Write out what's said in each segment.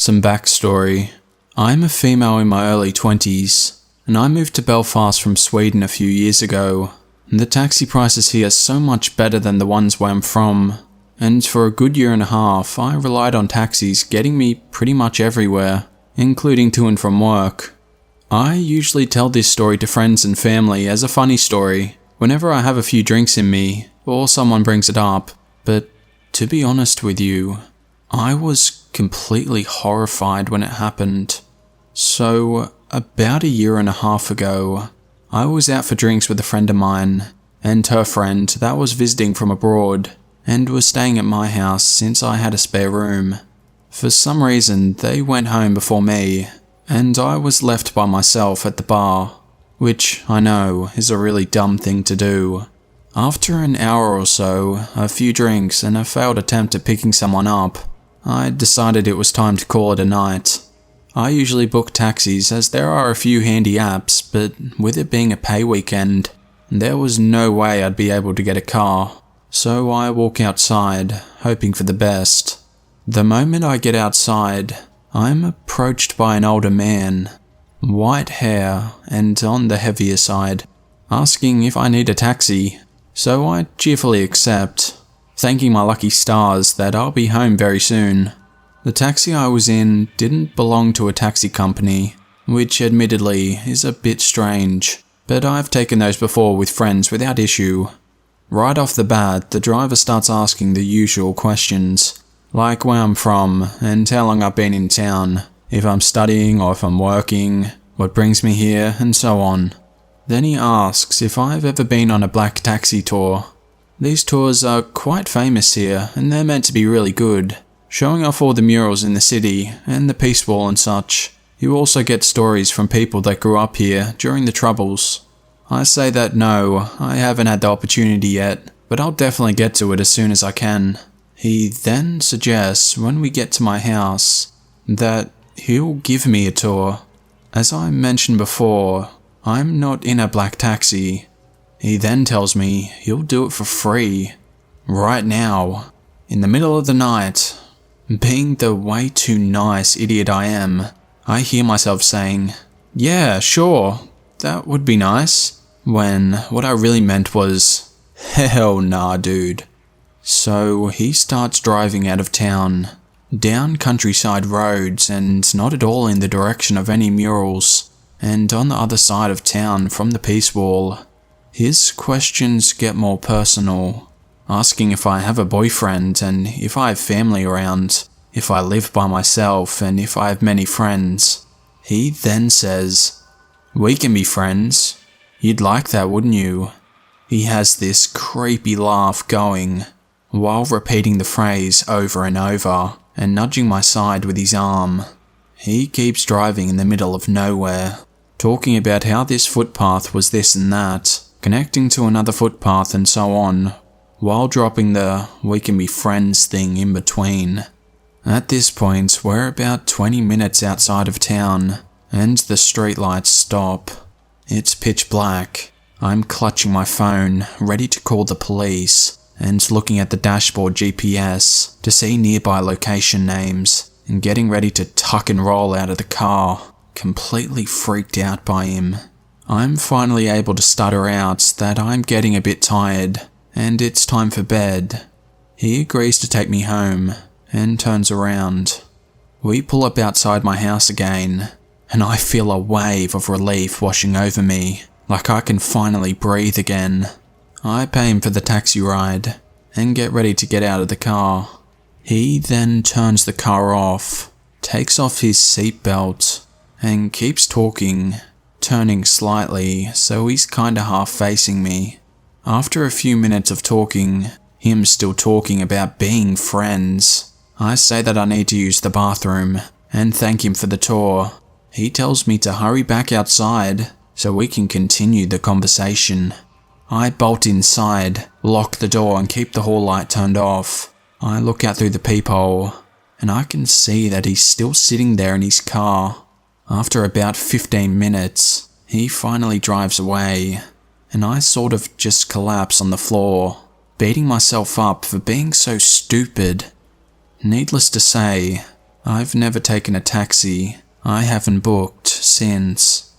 Some backstory. I'm a female in my early 20s, and I moved to Belfast from Sweden a few years ago. The taxi prices here are so much better than the ones where I'm from, and for a good year and a half, I relied on taxis getting me pretty much everywhere, including to and from work. I usually tell this story to friends and family as a funny story, whenever I have a few drinks in me, or someone brings it up, but to be honest with you, I was completely horrified when it happened. So, about a year and a half ago, I was out for drinks with a friend of mine, and her friend that was visiting from abroad, and was staying at my house since I had a spare room. For some reason, they went home before me, and I was left by myself at the bar, which I know is a really dumb thing to do. After an hour or so, a few drinks, and a failed attempt at picking someone up, I decided it was time to call it a night. I usually book taxis as there are a few handy apps, but with it being a pay weekend, there was no way I'd be able to get a car, so I walk outside, hoping for the best. The moment I get outside, I'm approached by an older man, white hair and on the heavier side, asking if I need a taxi, so I cheerfully accept, thanking my lucky stars that I'll be home very soon. The taxi I was in didn't belong to a taxi company, which admittedly is a bit strange, but I've taken those before with friends without issue. Right off the bat, the driver starts asking the usual questions, like where I'm from and how long I've been in town, if I'm studying or if I'm working, what brings me here, and so on. Then he asks if I've ever been on a black taxi tour. These tours are quite famous here, and they're meant to be really good, showing off all the murals in the city and the Peace Wall and such. You also get stories from people that grew up here during the Troubles. I say that no, I haven't had the opportunity yet, but I'll definitely get to it as soon as I can. He then suggests when we get to my house that he'll give me a tour. As I mentioned before, I'm not in a black taxi. He then tells me he'll do it for free, right now, in the middle of the night. Being the way too nice idiot I am, I hear myself saying, "Yeah, sure, that would be nice," when what I really meant was, "Hell nah, dude." So he starts driving out of town, down countryside roads and not at all in the direction of any murals, and on the other side of town from the Peace Wall. His questions get more personal, asking if I have a boyfriend and if I have family around, if I live by myself and if I have many friends. He then says, "We can be friends. You'd like that, wouldn't you?" He has this creepy laugh going, while repeating the phrase over and over and nudging my side with his arm. He keeps driving in the middle of nowhere, talking about how this footpath was this and that, connecting to another footpath and so on, while dropping the "we can be friends" thing in between. At this point, we're about 20 minutes outside of town, and the streetlights stop. It's pitch black. I'm clutching my phone, ready to call the police, and looking at the dashboard GPS to see nearby location names, and getting ready to tuck and roll out of the car, completely freaked out by him. I'm finally able to stutter out that I'm getting a bit tired, and it's time for bed. He agrees to take me home, and turns around. We pull up outside my house again, and I feel a wave of relief washing over me, like I can finally breathe again. I pay him for the taxi ride, and get ready to get out of the car. He then turns the car off, takes off his seatbelt, and keeps talking, turning slightly so he's kinda half facing me. After a few minutes of talking, him still talking about being friends, I say that I need to use the bathroom, and thank him for the tour. He tells me to hurry back outside so we can continue the conversation. I bolt inside, lock the door and keep the hall light turned off. I look out through the peephole, and I can see that he's still sitting there in his car. After about 15 minutes, he finally drives away, and I sort of just collapse on the floor, beating myself up for being so stupid. Needless to say, I've never taken a taxi. I haven't booked since.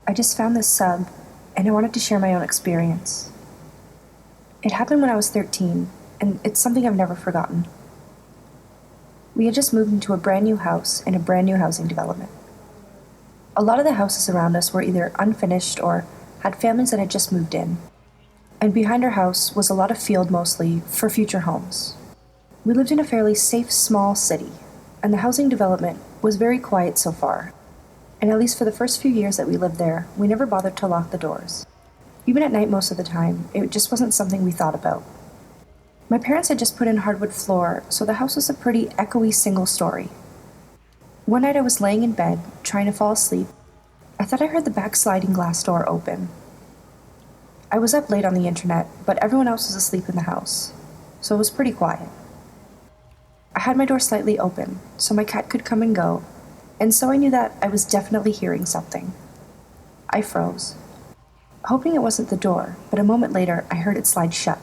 I just found this sub, and I wanted to share my own experience. It happened when I was 13, and it's something I've never forgotten. We had just moved into a brand new house in a brand new housing development. A lot of the houses around us were either unfinished or had families that had just moved in. And behind our house was a lot of field, mostly for future homes. We lived in a fairly safe, small city, and the housing development was very quiet so far. And at least for the first few years that we lived there, we never bothered to lock the doors. Even at night most of the time, it just wasn't something we thought about. My parents had just put in hardwood floor, so the house was a pretty echoey single story. One night I was laying in bed, trying to fall asleep. I thought I heard the back sliding glass door open. I was up late on the internet, but everyone else was asleep in the house, so it was pretty quiet. I had my door slightly open, so my cat could come and go, and so I knew that I was definitely hearing something. I froze, hoping it wasn't the door, but a moment later I heard it slide shut.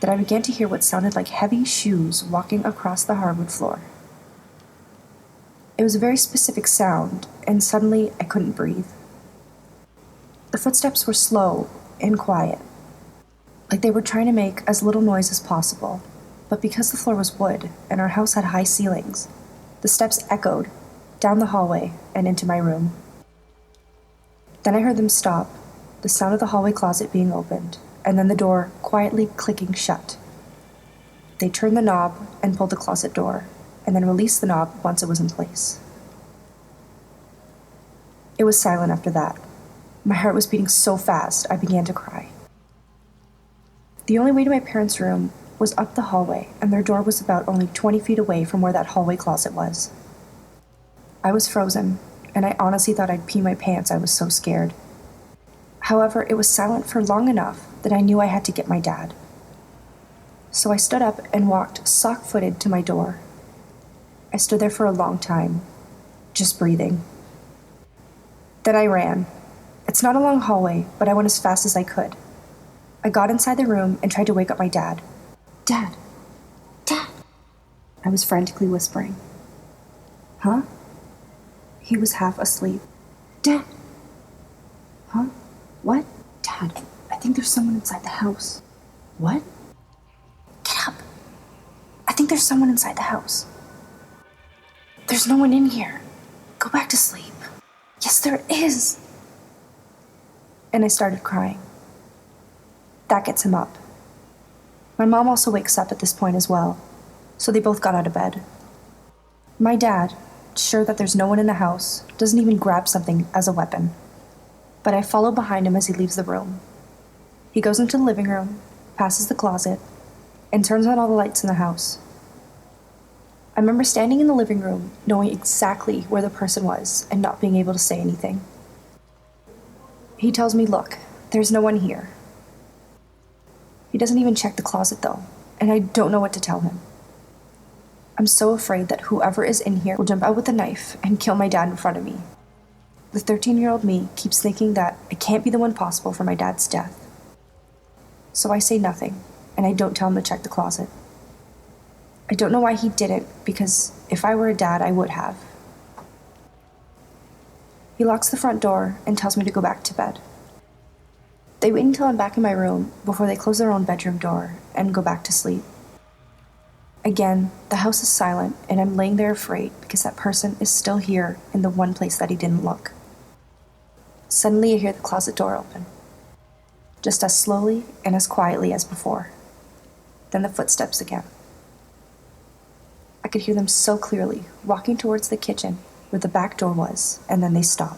Then I began to hear what sounded like heavy shoes walking across the hardwood floor. It was a very specific sound, and suddenly I couldn't breathe. The footsteps were slow and quiet, like they were trying to make as little noise as possible, but because the floor was wood and our house had high ceilings, the steps echoed down the hallway and into my room. Then I heard them stop, the sound of the hallway closet being opened, and then the door quietly clicking shut. They turned the knob and pulled the closet door, and then released the knob once it was in place. It was silent after that. My heart was beating so fast, I began to cry. The only way to my parents' room was up the hallway, and their door was about only 20 feet away from where that hallway closet was. I was frozen, and I honestly thought I'd pee my pants. I was so scared. However, it was silent for long enough that I knew I had to get my dad. So I stood up and walked sock-footed to my door. I stood there for a long time, just breathing. Then I ran. It's not a long hallway, but I went as fast as I could. I got inside the room and tried to wake up my dad. "Dad! Dad!" I was frantically whispering. "Huh?" He was half asleep. "Dad!" "Huh? What?" "Dad, I think there's someone inside the house." "What?" "Get up! I think there's someone inside the house." "There's no one in here. Go back to sleep." "Yes, there is." And I started crying. That gets him up. My mom also wakes up at this point as well, so they both got out of bed. My dad, sure that there's no one in the house, doesn't even grab something as a weapon. But I follow behind him as he leaves the room. He goes into the living room, passes the closet, and turns on all the lights in the house. I remember standing in the living room, knowing exactly where the person was and not being able to say anything. He tells me, "Look, there's no one here." He doesn't even check the closet though, and I don't know what to tell him. I'm so afraid that whoever is in here will jump out with a knife and kill my dad in front of me. The 13-year-old me keeps thinking that I can't be the one possible for my dad's death. So I say nothing, and I don't tell him to check the closet. I don't know why he didn't, because if I were a dad, I would have. He locks the front door and tells me to go back to bed. They wait until I'm back in my room before they close their own bedroom door and go back to sleep. Again, the house is silent, and I'm laying there afraid because that person is still here in the one place that he didn't look. Suddenly I hear the closet door open, just as slowly and as quietly as before. Then the footsteps again. I could hear them so clearly, walking towards the kitchen where the back door was, and then they stop.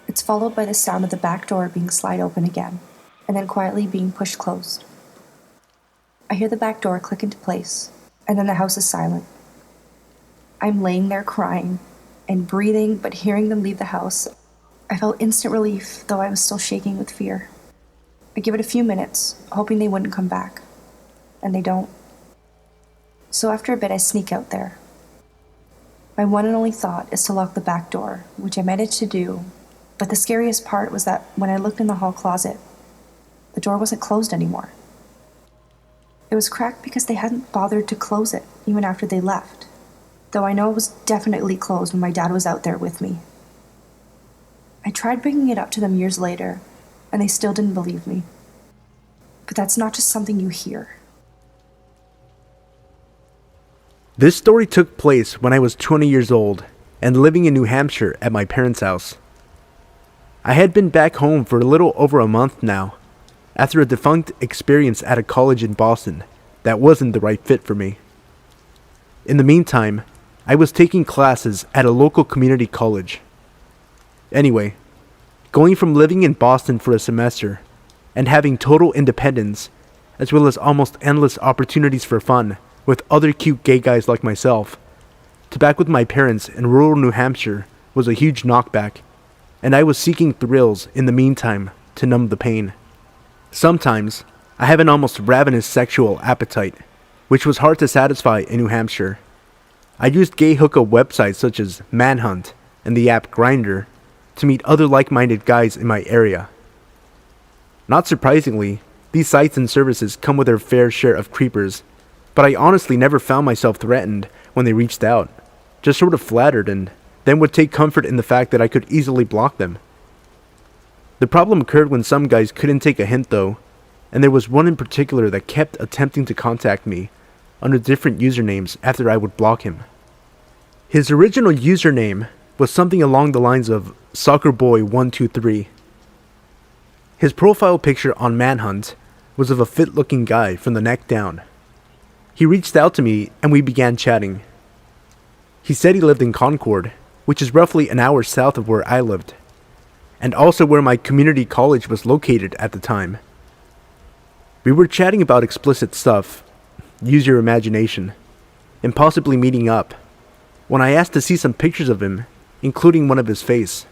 It's followed by the sound of the back door being slid open again, and then quietly being pushed closed. I hear the back door click into place, and then the house is silent. I'm laying there crying and breathing, but hearing them leave the house, I felt instant relief, though I was still shaking with fear. I give it a few minutes, hoping they wouldn't come back, and they don't. So after a bit, I sneak out there. My one and only thought is to lock the back door, which I managed to do, but the scariest part was that when I looked in the hall closet, the door wasn't closed anymore. It was cracked because they hadn't bothered to close it, even after they left. Though I know it was definitely closed when my dad was out there with me. I tried bringing it up to them years later, and they still didn't believe me. But that's not just something you hear. This story took place when I was 20 years old and living in New Hampshire at my parents' house. I had been back home for a little over a month now, after a defunct experience at a college in Boston that wasn't the right fit for me. In the meantime, I was taking classes at a local community college. Anyway, going from living in Boston for a semester and having total independence, as well as almost endless opportunities for fun with other cute gay guys like myself, to back with my parents in rural New Hampshire was a huge knockback, and I was seeking thrills in the meantime to numb the pain. Sometimes, I have an almost ravenous sexual appetite, which was hard to satisfy in New Hampshire. I used gay hookup websites such as Manhunt and the app Grindr to meet other like-minded guys in my area. Not surprisingly, these sites and services come with their fair share of creepers, but I honestly never found myself threatened when they reached out, just sort of flattered and then would take comfort in the fact that I could easily block them. The problem occurred when some guys couldn't take a hint though, and there was one in particular that kept attempting to contact me under different usernames after I would block him. His original username was something along the lines of SoccerBoy123. His profile picture on Manhunt was of a fit-looking guy from the neck down. He reached out to me and we began chatting. He said he lived in Concord, which is roughly an hour south of where I lived, and also where my community college was located at the time. We were chatting about explicit stuff, use your imagination, and possibly meeting up, when I asked to see some pictures of him, including one of his face.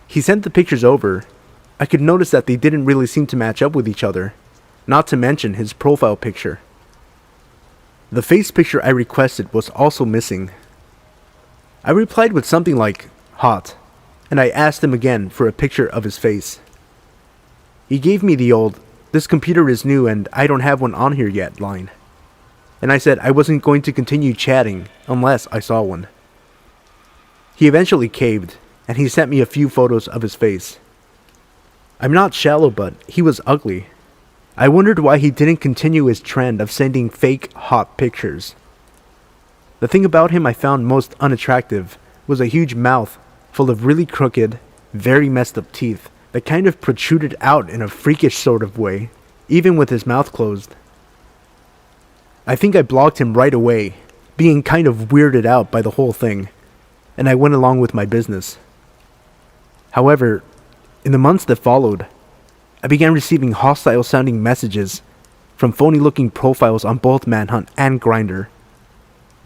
He sent the pictures over. I could notice that they didn't really seem to match up with each other, not to mention his profile picture. The face picture I requested was also missing. I replied with something like, hot, and I asked him again for a picture of his face. He gave me the old, this computer is new and I don't have one on here yet line. And I said I wasn't going to continue chatting unless I saw one. He eventually caved, and he sent me a few photos of his face. I'm not shallow, but he was ugly. I wondered why he didn't continue his trend of sending fake hot pictures. The thing about him I found most unattractive was a huge mouth full of really crooked, very messed up teeth that kind of protruded out in a freakish sort of way, even with his mouth closed. I think I blocked him right away, being kind of weirded out by the whole thing, and I went along with my business. However, in the months that followed, I began receiving hostile-sounding messages from phony-looking profiles on both Manhunt and Grindr.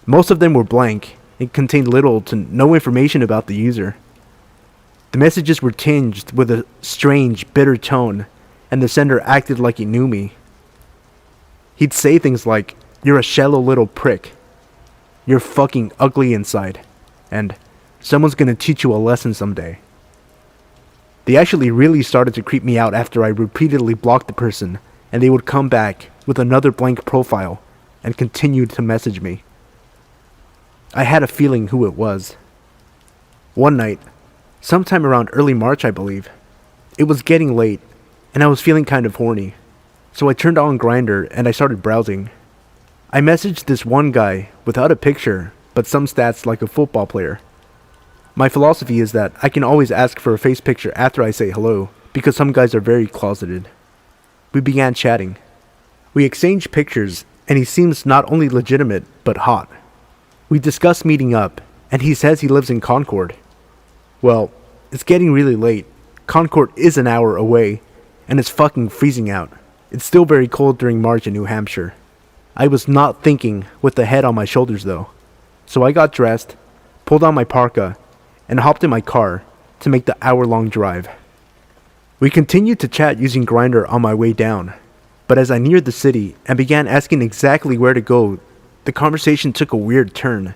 Most of them were blank and contained little to no information about the user. The messages were tinged with a strange, bitter tone, and the sender acted like he knew me. He'd say things like, "You're a shallow little prick," "You're fucking ugly inside," and "Someone's gonna teach you a lesson someday." They actually really started to creep me out after I repeatedly blocked the person, and they would come back with another blank profile and continued to message me. I had a feeling who it was. One night, sometime around early March I believe, it was getting late, and I was feeling kind of horny, so I turned on Grindr and I started browsing. I messaged this one guy without a picture, but some stats like a football player. My philosophy is that I can always ask for a face picture after I say hello, because some guys are very closeted. We began chatting. We exchanged pictures, and he seems not only legitimate, but hot. We discussed meeting up, and he says he lives in Concord. Well, it's getting really late. Concord is an hour away, and it's fucking freezing out. It's still very cold during March in New Hampshire. I was not thinking with the head on my shoulders though, so I got dressed, pulled on my parka, and hopped in my car to make the hour-long drive. We continued to chat using Grindr on my way down, but as I neared the city and began asking exactly where to go, the conversation took a weird turn.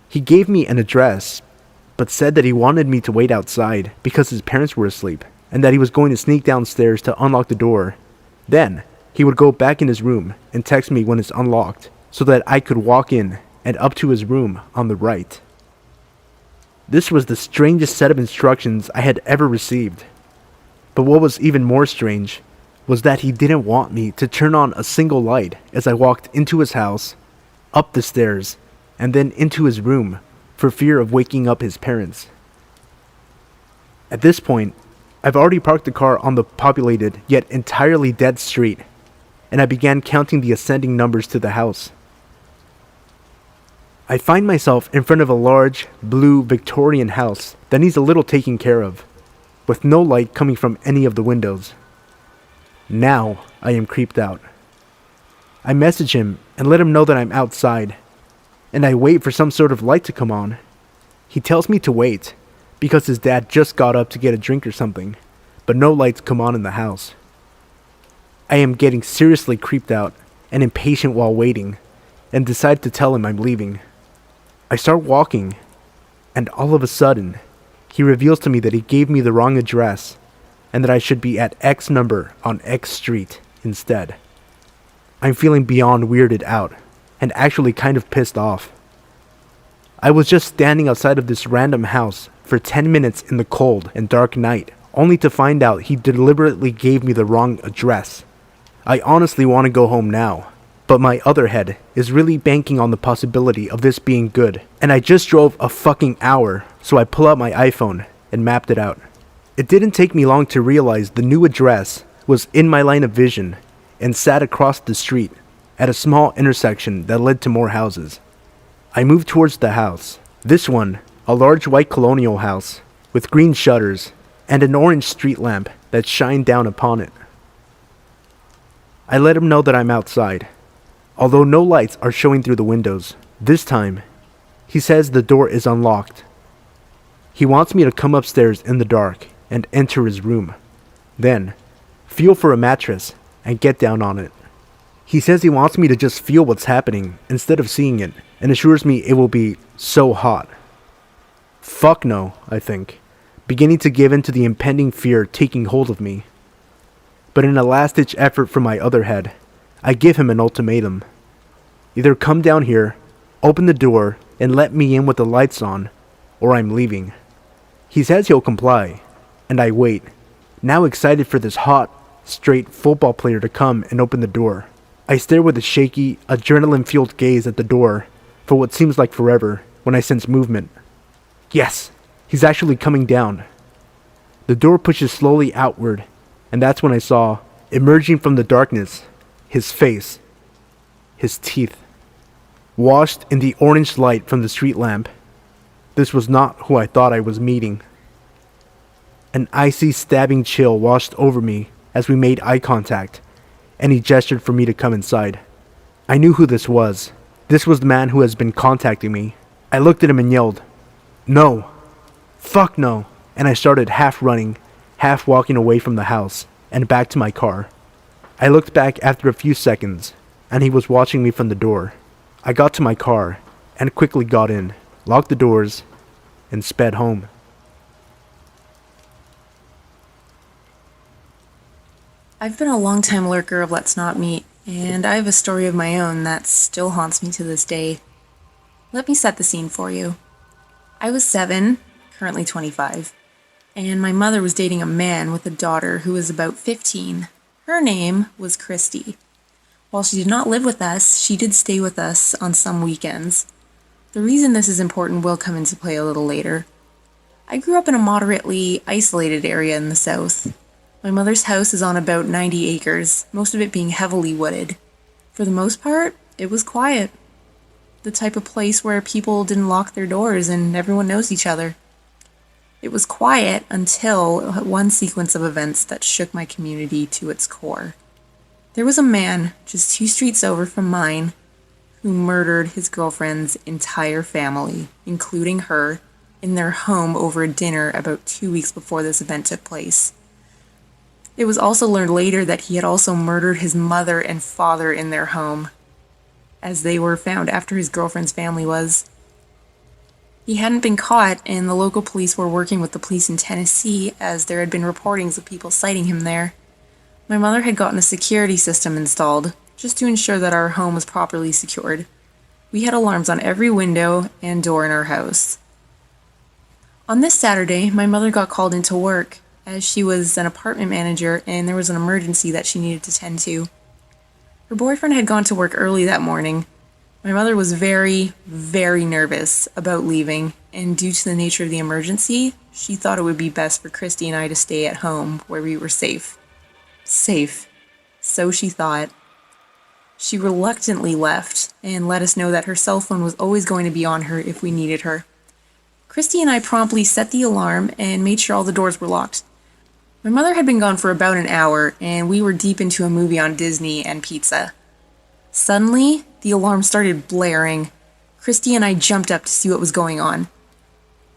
He gave me an address, but said that he wanted me to wait outside because his parents were asleep, and that he was going to sneak downstairs to unlock the door. Then, he would go back in his room and text me when it's unlocked so that I could walk in and up to his room on the right. This was the strangest set of instructions I had ever received. But what was even more strange was that he didn't want me to turn on a single light as I walked into his house, up the stairs, and then into his room for fear of waking up his parents. At this point, I've already parked the car on the populated yet entirely dead street, and I began counting the ascending numbers to the house. I find myself in front of a large, blue Victorian house that needs a little taking care of, with no light coming from any of the windows. Now I am creeped out. I message him and let him know that I'm outside, and I wait for some sort of light to come on. He tells me to wait, because his dad just got up to get a drink or something, but no lights come on in the house. I am getting seriously creeped out and impatient while waiting, and decide to tell him I'm leaving. I start walking, and all of a sudden, he reveals to me that he gave me the wrong address, and that I should be at X number on X street instead. I'm feeling beyond weirded out, and actually kind of pissed off. I was just standing outside of this random house for 10 minutes in the cold and dark night, only to find out he deliberately gave me the wrong address. I honestly want to go home now, but my other head is really banking on the possibility of this being good, and I just drove a fucking hour, so I pull out my iPhone and mapped it out. It didn't take me long to realize the new address was in my line of vision and sat across the street at a small intersection that led to more houses. I moved towards the house. This one, a large white colonial house with green shutters and an orange street lamp that shined down upon it. I let him know that I'm outside, although no lights are showing through the windows. This time, he says the door is unlocked. He wants me to come upstairs in the dark and enter his room. Then, feel for a mattress and get down on it. He says he wants me to just feel what's happening instead of seeing it, and assures me it will be so hot. Fuck no, I think, beginning to give in to the impending fear taking hold of me. But in a last-ditch effort from my other head, I give him an ultimatum. Either come down here, open the door, and let me in with the lights on, or I'm leaving. He says he'll comply, and I wait, now excited for this hot, straight football player to come and open the door. I stare with a shaky, adrenaline-fueled gaze at the door for what seems like forever when I sense movement. Yes, he's actually coming down. The door pushes slowly outward, and that's when I saw, emerging from the darkness, his face, his teeth, washed in the orange light from the street lamp. This was not who I thought I was meeting. An icy, stabbing chill washed over me as we made eye contact, and he gestured for me to come inside. I knew who this was. This was the man who has been contacting me. I looked at him and yelled, "No! Fuck no!" And I started half running, half walking away from the house, and back to my car. I looked back after a few seconds, and he was watching me from the door. I got to my car, and quickly got in, locked the doors, and sped home. I've been a long-time lurker of Let's Not Meet, and I have a story of my own that still haunts me to this day. Let me set the scene for you. I was 7, currently 25, and my mother was dating a man with a daughter who was about 15. Her name was Christy. While she did not live with us, she did stay with us on some weekends. The reason this is important will come into play a little later. I grew up in a moderately isolated area in the south. My mother's house is on about 90 acres, most of it being heavily wooded. For the most part, it was quiet. The type of place where people didn't lock their doors and everyone knows each other. It was quiet until one sequence of events that shook my community to its core. There was a man just 2 streets over from mine who murdered his girlfriend's entire family, including her, in their home over a dinner about 2 weeks before this event took place. It was also learned later that he had also murdered his mother and father in their home, as they were found after his girlfriend's family was. He hadn't been caught, and the local police were working with the police in Tennessee as there had been reportings of people sighting him there. My mother had gotten a security system installed, just to ensure that our home was properly secured. We had alarms on every window and door in our house. On this Saturday, my mother got called into work, as she was an apartment manager and there was an emergency that she needed to tend to. Her boyfriend had gone to work early that morning. My mother was very, very nervous about leaving, and due to the nature of the emergency, she thought it would be best for Christy and I to stay at home where we were safe. Safe. So she thought. She reluctantly left and let us know that her cell phone was always going to be on her if we needed her. Christy and I promptly set the alarm and made sure all the doors were locked. My mother had been gone for about an hour, and we were deep into a movie on Disney and pizza. Suddenly, the alarm started blaring. Christy and I jumped up to see what was going on.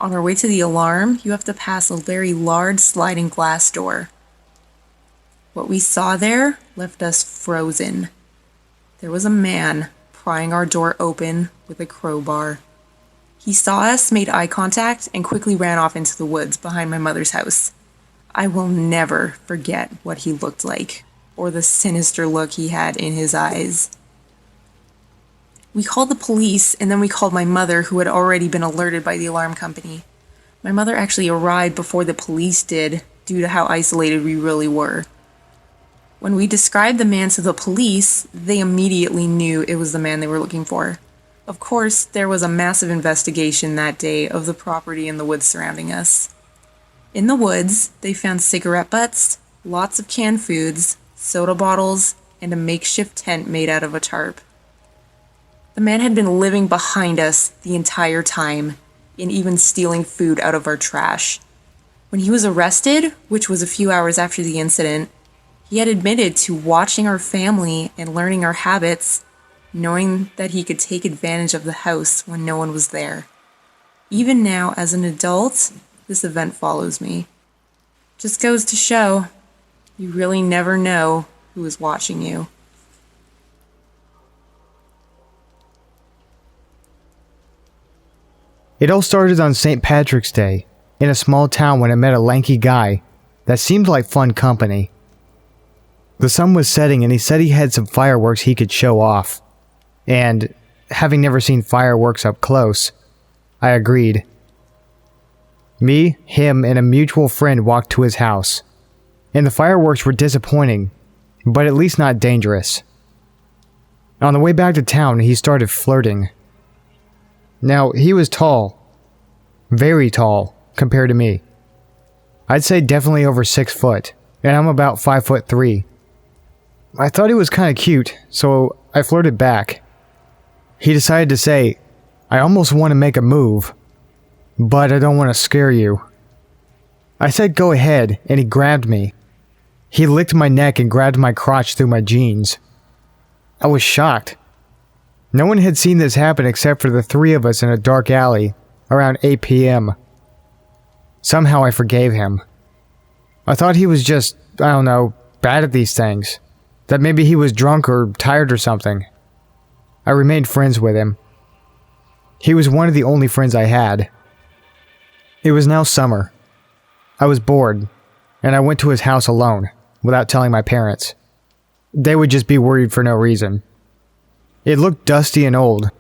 On our way to the alarm, you have to pass a very large sliding glass door. What we saw there left us frozen. There was a man prying our door open with a crowbar. He saw us, made eye contact, and quickly ran off into the woods behind my mother's house. I will never forget what he looked like, or the sinister look he had in his eyes. We called the police, and then we called my mother, who had already been alerted by the alarm company. My mother actually arrived before the police did, due to how isolated we really were. When we described the man to the police, they immediately knew it was the man they were looking for. Of course, there was a massive investigation that day of the property and the woods surrounding us. In the woods, they found cigarette butts, lots of canned foods, soda bottles, and a makeshift tent made out of a tarp. The man had been living behind us the entire time, and even stealing food out of our trash. When he was arrested, which was a few hours after the incident, he had admitted to watching our family and learning our habits, knowing that he could take advantage of the house when no one was there. Even now, as an adult, this event follows me. Just goes to show, you really never know who is watching you. It all started on St. Patrick's Day, in a small town when I met a lanky guy that seemed like fun company. The sun was setting and he said he had some fireworks he could show off. And, having never seen fireworks up close, I agreed. Me, him, and a mutual friend walked to his house. And the fireworks were disappointing, but at least not dangerous. On the way back to town, he started flirting. Now, he was tall. Very tall, compared to me. I'd say definitely over 6 foot, and I'm about 5'3". I thought he was kinda cute, so I flirted back. He decided to say, "I almost want to make a move, but I don't want to scare you." I said go ahead, and he grabbed me. He licked my neck and grabbed my crotch through my jeans. I was shocked. No one had seen this happen except for the 3 of us in a dark alley around 8 p.m. Somehow I forgave him. I thought he was just, I don't know, bad at these things. That maybe he was drunk or tired or something. I remained friends with him. He was one of the only friends I had. It was now summer. I was bored, and I went to his house alone, without telling my parents. They would just be worried for no reason. It looked dusty and old,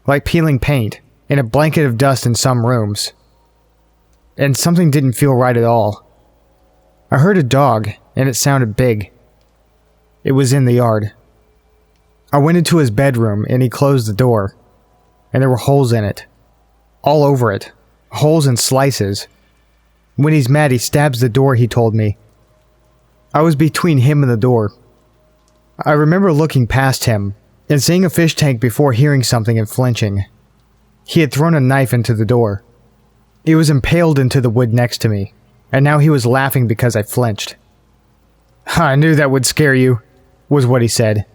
like peeling paint, and a blanket of dust in some rooms. And something didn't feel right at all. I heard a dog, and it sounded big. It was in the yard. I went into his bedroom, and he closed the door, and there were holes in it. All over it. Holes and slices. When he's mad, he stabs the door, he told me. I was between him and the door. I remember looking past him, and seeing a fish tank before hearing something and flinching. He had thrown a knife into the door. It was impaled into the wood next to me, and now he was laughing because I flinched. "I knew that would scare you," was what he said.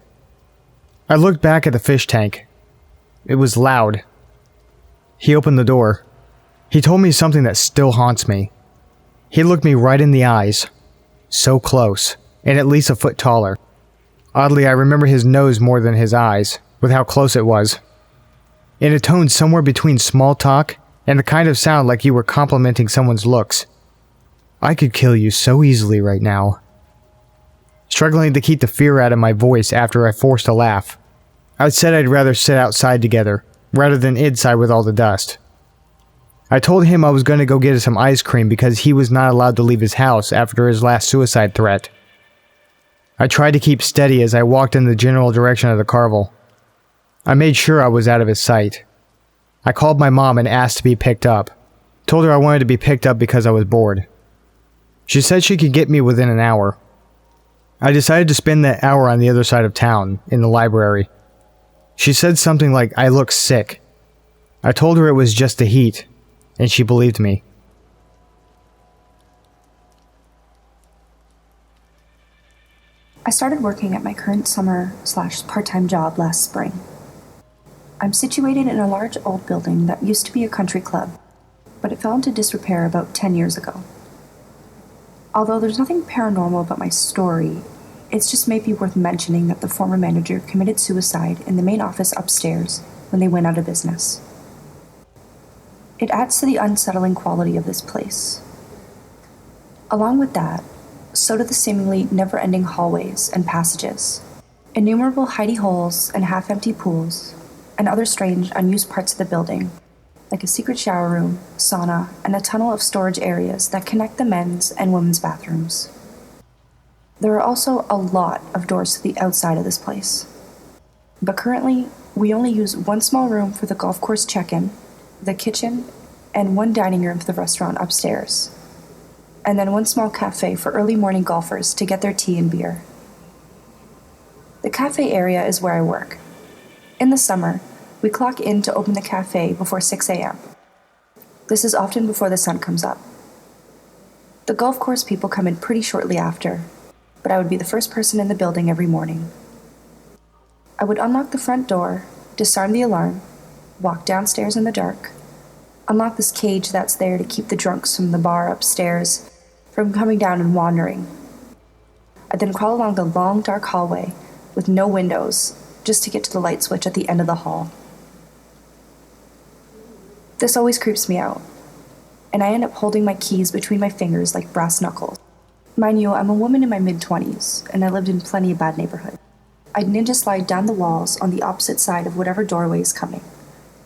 I looked back at the fish tank. It was loud. He opened the door. He told me something that still haunts me. He looked me right in the eyes. So close, and at least a foot taller. Oddly, I remember his nose more than his eyes, with how close it was. In a tone somewhere between small talk and the kind of sound like you were complimenting someone's looks. "I could kill you so easily right now." struggling to keep the fear out of my voice after I forced a laugh. I said I'd rather sit outside together, rather than inside with all the dust. I told him I was going to go get some ice cream because he was not allowed to leave his house after his last suicide threat. I tried to keep steady as I walked in the general direction of the carvel. I made sure I was out of his sight. I called my mom and asked to be picked up. Told her I wanted to be picked up because I was bored. She said she could get me within an hour. I decided to spend that hour on the other side of town, in the library. She said something like I look sick. I told her it was just the heat, and she believed me. I started working at my current summer/part-time job last spring. I'm situated in a large old building that used to be a country club, but it fell into disrepair about 10 years ago. Although there's nothing paranormal about my story, it's just maybe worth mentioning that the former manager committed suicide in the main office upstairs when they went out of business. It adds to the unsettling quality of this place. Along with that, so do the seemingly never-ending hallways and passages, innumerable hidey holes and half-empty pools, and other strange, unused parts of the building, like a secret shower room, sauna, and a tunnel of storage areas that connect the men's and women's bathrooms. There are also a lot of doors to the outside of this place. But currently, we only use one small room for the golf course check-in, the kitchen, and one dining room for the restaurant upstairs. And then one small cafe for early morning golfers to get their tea and beer. The cafe area is where I work. In the summer, we clock in to open the cafe before 6 a.m. This is often before the sun comes up. The golf course people come in pretty shortly after, but I would be the first person in the building every morning. I would unlock the front door, disarm the alarm, walk downstairs in the dark, unlock this cage that's there to keep the drunks from the bar upstairs from coming down and wandering. I'd then crawl along the long, dark hallway with no windows just to get to the light switch at the end of the hall. This always creeps me out, and I end up holding my keys between my fingers like brass knuckles. Mind you, I'm a woman in my mid-20s, and I lived in plenty of bad neighborhoods. I'd ninja slide down the walls on the opposite side of whatever doorway is coming,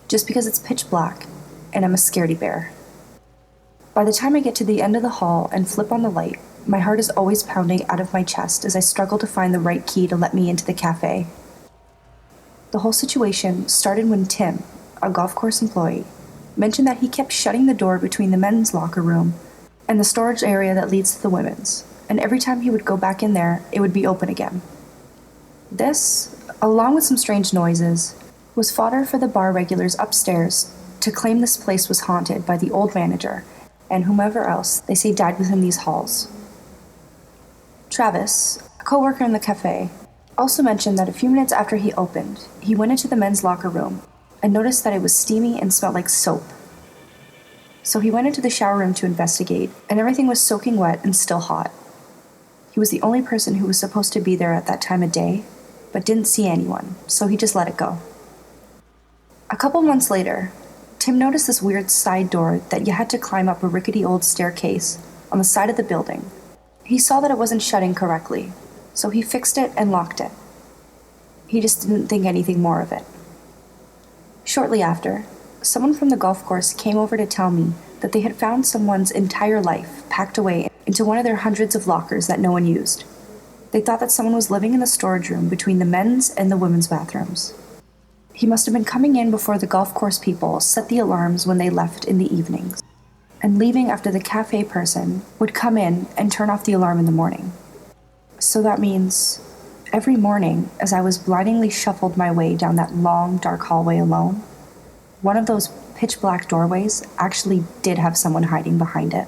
just because it's pitch black, and I'm a scaredy bear. By the time I get to the end of the hall and flip on the light, my heart is always pounding out of my chest as I struggle to find the right key to let me into the cafe. The whole situation started when Tim, a golf course employee, mentioned that he kept shutting the door between the men's locker room and the storage area that leads to the women's, and every time he would go back in there, it would be open again. This, along with some strange noises, was fodder for the bar regulars upstairs to claim this place was haunted by the old manager and whomever else they say died within these halls. Travis, a co-worker in the cafe, also mentioned that a few minutes after he opened, he went into the men's locker room and noticed that it was steamy and smelled like soap. So he went into the shower room to investigate, and everything was soaking wet and still hot. He was the only person who was supposed to be there at that time of day, but didn't see anyone, so he just let it go. A couple months later, Tim noticed this weird side door that you had to climb up a rickety old staircase on the side of the building. He saw that it wasn't shutting correctly, so he fixed it and locked it. He just didn't think anything more of it. Shortly after, someone from the golf course came over to tell me that they had found someone's entire life packed away into one of their hundreds of lockers that no one used. They thought that someone was living in the storage room between the men's and the women's bathrooms. He must have been coming in before the golf course people set the alarms when they left in the evenings, and leaving after the cafe person would come in and turn off the alarm in the morning. So that means every morning, as I was blindingly shuffled my way down that long, dark hallway alone, one of those pitch-black doorways actually did have someone hiding behind it.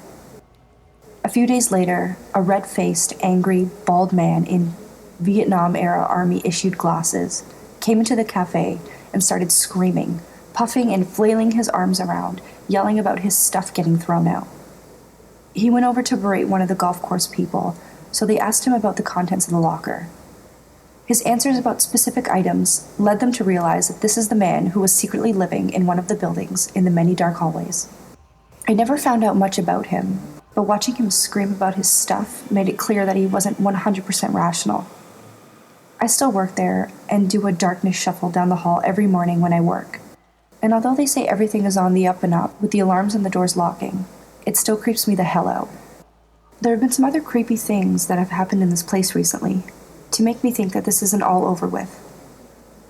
A few days later, a red-faced, angry, bald man in Vietnam-era Army-issued glasses came into the cafe and started screaming, puffing and flailing his arms around, yelling about his stuff getting thrown out. He went over to berate one of the golf course people, so they asked him about the contents of the locker. His answers about specific items led them to realize that this is the man who was secretly living in one of the buildings in the many dark hallways. I never found out much about him, but watching him scream about his stuff made it clear that he wasn't 100% rational. I still work there and do a darkness shuffle down the hall every morning when I work. And although they say everything is on the up and up with the alarms and the doors locking, it still creeps me the hell out. There have been some other creepy things that have happened in this place recently to make me think that this isn't all over with,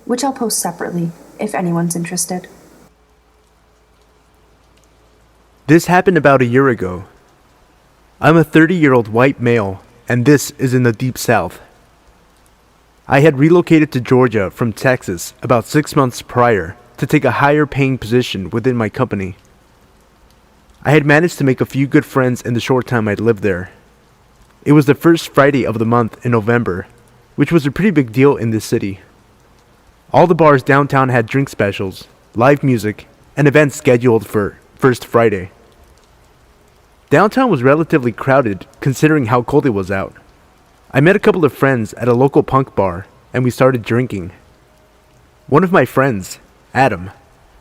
which I'll post separately if anyone's interested. This happened about a year ago. I'm a 30-year-old white male, and this is in the Deep South. I had relocated to Georgia from Texas about 6 months prior to take a higher paying position within my company. I had managed to make a few good friends in the short time I'd lived there. It was the first Friday of the month in November, which was a pretty big deal in this city. All the bars downtown had drink specials, live music, and events scheduled for First Friday. Downtown was relatively crowded considering how cold it was out. I met a couple of friends at a local punk bar and we started drinking. One of my friends, Adam,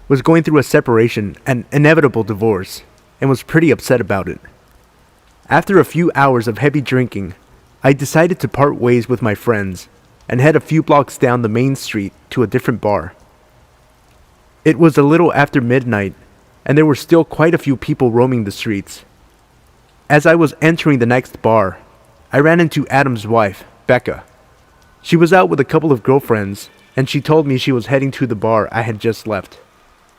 was going through a separation and inevitable divorce and was pretty upset about it. After a few hours of heavy drinking, I decided to part ways with my friends and head a few blocks down the main street to a different bar. It was a little after midnight and there were still quite a few people roaming the streets. As I was entering the next bar, I ran into Adam's wife, Becca. She was out with a couple of girlfriends, and she told me she was heading to the bar I had just left.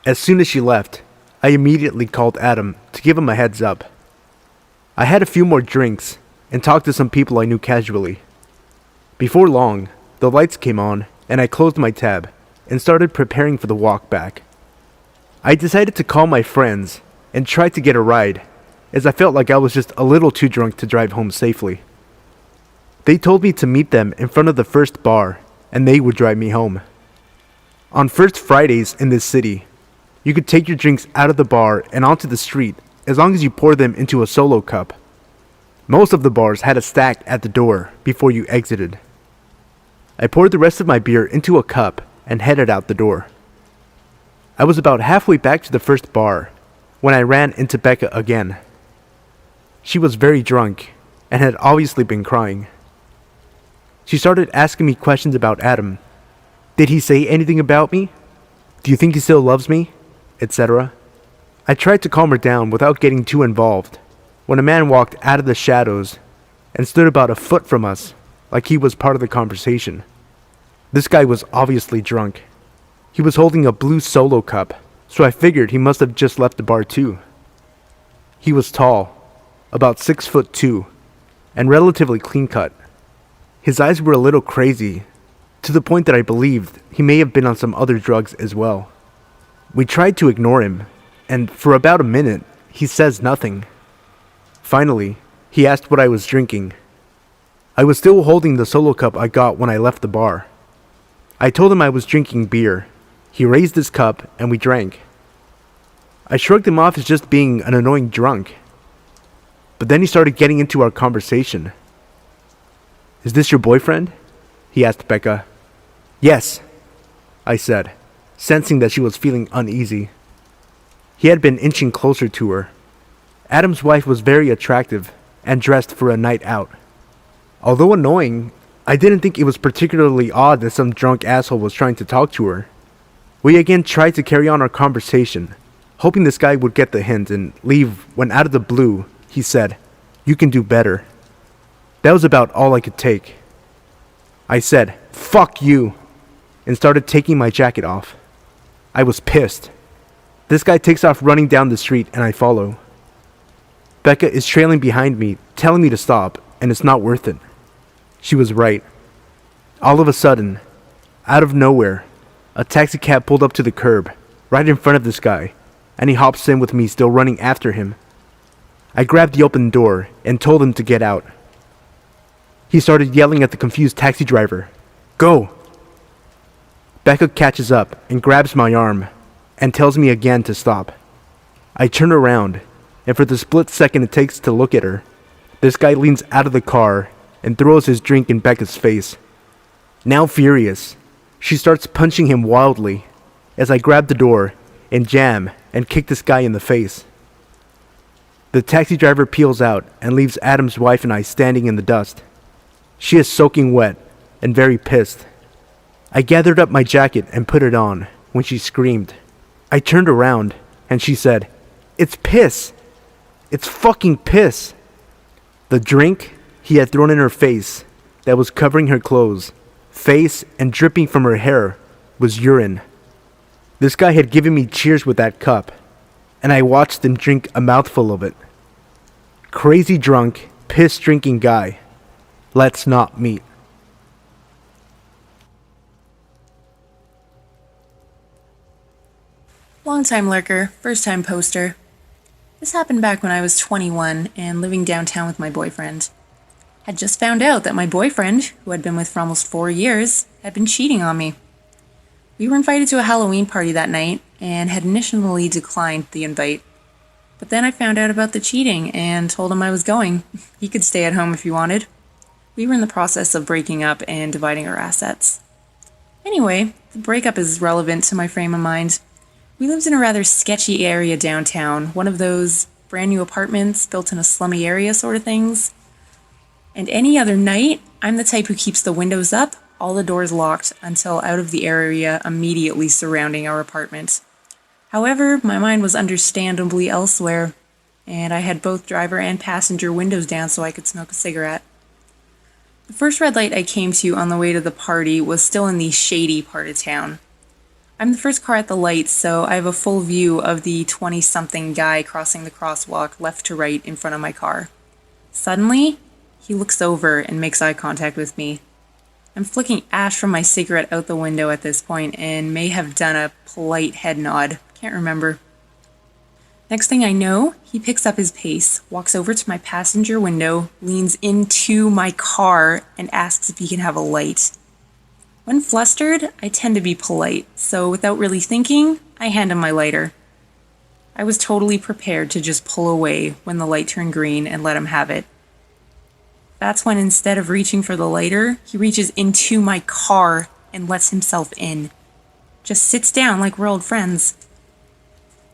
As soon as she left, I immediately called Adam to give him a heads up. I had a few more drinks and talked to some people I knew casually. Before long, the lights came on, and I closed my tab and started preparing for the walk back. I decided to call my friends and try to get a ride, as I felt like I was just a little too drunk to drive home safely. They told me to meet them in front of the first bar, and they would drive me home. On First Fridays in this city, you could take your drinks out of the bar and onto the street as long as you pour them into a solo cup. Most of the bars had a stack at the door before you exited. I poured the rest of my beer into a cup and headed out the door. I was about halfway back to the first bar when I ran into Becca again. She was very drunk and had obviously been crying. She started asking me questions about Adam. Did he say anything about me? Do you think he still loves me? Etc. I tried to calm her down without getting too involved when a man walked out of the shadows and stood about a foot from us like he was part of the conversation. This guy was obviously drunk. He was holding a blue solo cup, so I figured he must have just left the bar too. He was tall, about 6'2", and relatively clean cut. His eyes were a little crazy, to the point that I believed he may have been on some other drugs as well. We tried to ignore him, and for about a minute, he says nothing. Finally, he asked what I was drinking. I was still holding the solo cup I got when I left the bar. I told him I was drinking beer. He raised his cup, and we drank. I shrugged him off as just being an annoying drunk. But then he started getting into our conversation. Is this your boyfriend? He asked Becca. Yes, I said, sensing that she was feeling uneasy. He had been inching closer to her. Adam's wife was very attractive and dressed for a night out. Although annoying, I didn't think it was particularly odd that some drunk asshole was trying to talk to her. We again tried to carry on our conversation, hoping this guy would get the hint and leave when out of the blue, he said, "You can do better." That was about all I could take. I said, "Fuck you," and started taking my jacket off. I was pissed. This guy takes off running down the street and I follow. Becca is trailing behind me, telling me to stop, and it's not worth it. She was right. All of a sudden, out of nowhere, a taxi cab pulled up to the curb, right in front of this guy, and he hops in with me still running after him. I grabbed the open door and told him to get out. He started yelling at the confused taxi driver, "Go!" Becca catches up and grabs my arm and tells me again to stop. I turn around, and for the split second it takes to look at her, this guy leans out of the car and throws his drink in Becca's face. Now furious, she starts punching him wildly as I grab the door and jam and kick this guy in the face. The taxi driver peels out and leaves Adam's wife and I standing in the dust. She is soaking wet and very pissed. I gathered up my jacket and put it on when she screamed. I turned around and she said, "It's piss. It's fucking piss." The drink he had thrown in her face that was covering her clothes, face, and dripping from her hair was urine. This guy had given me cheers with that cup, and I watched him drink a mouthful of it. Crazy drunk, piss-drinking guy. Let's not meet. Long-time lurker, first-time poster. This happened back when I was 21 and living downtown with my boyfriend. Had just found out that my boyfriend, who I'd been with for almost 4 years, had been cheating on me. We were invited to a Halloween party that night and had initially declined the invite. But then I found out about the cheating and told him I was going. He could stay at home if he wanted. We were in the process of breaking up and dividing our assets. Anyway, the breakup is relevant to my frame of mind. We lived in a rather sketchy area downtown, one of those brand new apartments built in a slummy area sort of things. And any other night, I'm the type who keeps the windows up, all the doors locked, until out of the area immediately surrounding our apartment. However, my mind was understandably elsewhere, and I had both driver and passenger windows down so I could smoke a cigarette. The first red light I came to on the way to the party was still in the shady part of town. I'm the first car at the lights, so I have a full view of the 20-something guy crossing the crosswalk left to right in front of my car. Suddenly, he looks over and makes eye contact with me. I'm flicking ash from my cigarette out the window at this point and may have done a polite head nod. Can't remember. Next thing I know, he picks up his pace, walks over to my passenger window, leans into my car, and asks if he can have a light. When flustered, I tend to be polite, so without really thinking, I hand him my lighter. I was totally prepared to just pull away when the light turned green and let him have it. That's when, instead of reaching for the lighter, he reaches into my car and lets himself in. Just sits down like we're old friends.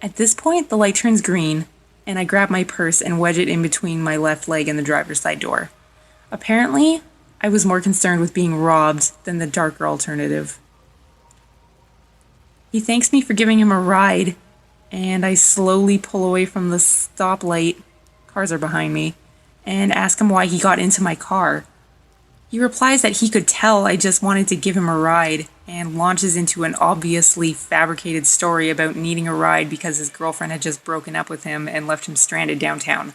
At this point, the light turns green, and I grab my purse and wedge it in between my left leg and the driver's side door. Apparently, I was more concerned with being robbed than the darker alternative. He thanks me for giving him a ride, and I slowly pull away from the stoplight, cars are behind me, and ask him why he got into my car. He replies that he could tell I just wanted to give him a ride, and launches into an obviously fabricated story about needing a ride because his girlfriend had just broken up with him and left him stranded downtown.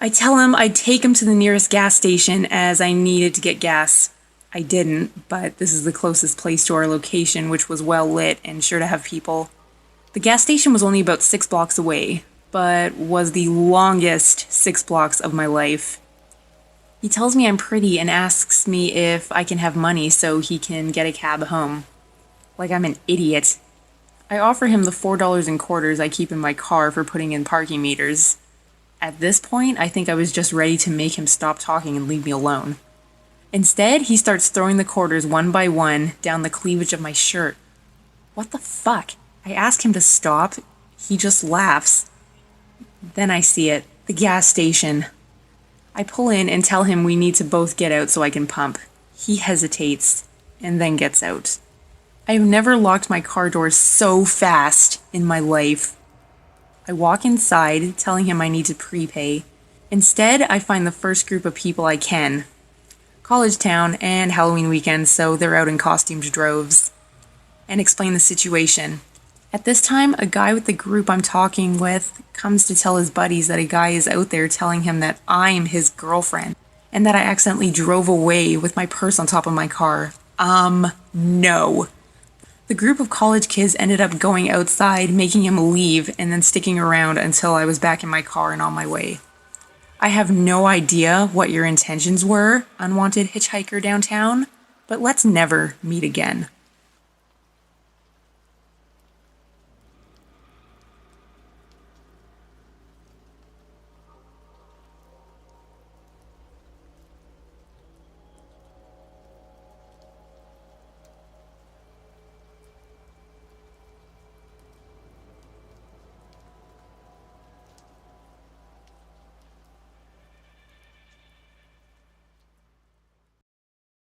I tell him I'd take him to the nearest gas station as I needed to get gas. I didn't, but this is the closest place to our location, which was well lit and sure to have people. The gas station was only about 6 blocks away, but was the longest 6 blocks of my life. He tells me I'm pretty and asks me if I can have money so he can get a cab home. Like I'm an idiot. I offer him the $4 in quarters I keep in my car for putting in parking meters. At this point, I think I was just ready to make him stop talking and leave me alone. Instead, he starts throwing the quarters one by one down the cleavage of my shirt. What the fuck? I ask him to stop. He just laughs. Then I see it. The gas station. I pull in and tell him we need to both get out so I can pump. He hesitates and then gets out. I have never locked my car door so fast in my life. I walk inside, telling him I need to prepay. Instead, I find the first group of people I can. College town and Halloween weekend, so they're out in costumed droves. And explain the situation. At this time, a guy with the group I'm talking with comes to tell his buddies that a guy is out there telling him that I'm his girlfriend, and that I accidentally drove away with my purse on top of my car. No. The group of college kids ended up going outside, making him leave, and then sticking around until I was back in my car and on my way. I have no idea what your intentions were, unwanted hitchhiker downtown, but let's never meet again.